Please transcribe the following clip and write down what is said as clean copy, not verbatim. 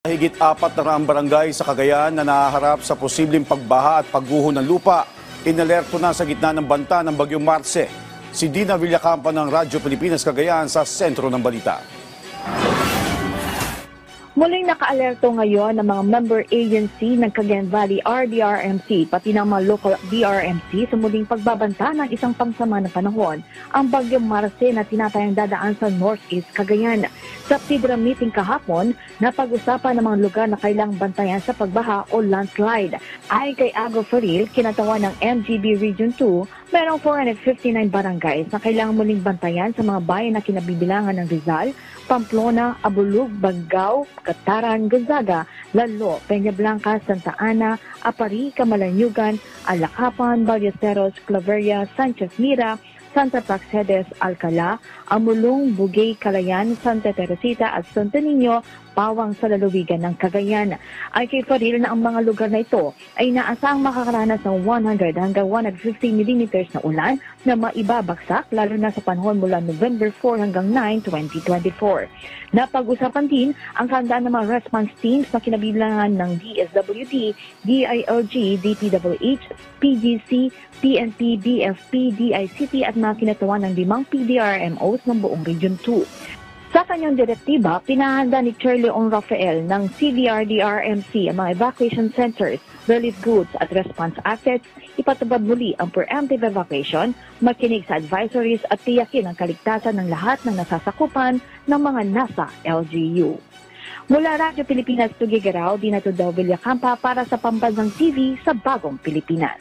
Higit 400 barangay sa Cagayan na nahaharap sa posibleng pagbaha at pagguho ng lupa. Inalerto na sa gitna ng banta ng Bagyong Marce. Si Dina Villacampa ng Radyo Pilipinas Cagayan sa sentro ng balita. Muling nakaalerto ngayon ng mga member agency ng Cagayan Valley RDRMC pati ng mga local DRMC sa muling pagbabanta ng isang pangsama ng panahon, ang Bagyong Marce na tinatayang dadaan sa Northeast Cagayan. Sa PIDRA meeting kahapon, napag-usapan ng mga lugar na kailangang bantayan sa pagbaha o landslide. Ayon kay Ago Faril, kinatawan ng MGB Region 2, mayroong 459 barangays na kailangang muling bantayan sa mga bayan na kinabibilangan ng Rizal, Pamplona, Abulug, Baggao, Cataran, Gonzaga, Lalo, Peñablanca, Santa Ana, Apari, Camalaniugan, Alacapan, Ballesteros, Claveria, Sanchez Mira, Santa Praxedes, Alcala, Amulong, Bugay, Calayan, Santa Teresita at Santo Niño, pawang sa lalawigan ng Cagayan. Ay kay Faril na ang mga lugar na ito ay naasang makakaranas ng 100 hanggang 150 mm na ulan na maibabagsak lalo na sa panahon mula November 4 hanggang 9, 2024. Napag-usapan din ang handaan ng mga response teams na kinabilangan ng DSWD, DILG, DPWH, PGC, PNP, BFP, DICT at mga kinatawan ng 5 PDRMOs ng buong Region 2. Sa kanyang direktiba, pinahanda ni Chair Leon Rafael ng CVRDRMC ang mga evacuation centers, relief goods at response assets, ipatubad muli ang preemptive evacuation, makinig sa advisories at tiyakin ang kaligtasan ng lahat ng nasasakupan ng mga nasa LGU. Mula Radyo Pilipinas, Tugigaraw, Dina Villacampa para sa Pambansang TV sa Bagong Pilipinas.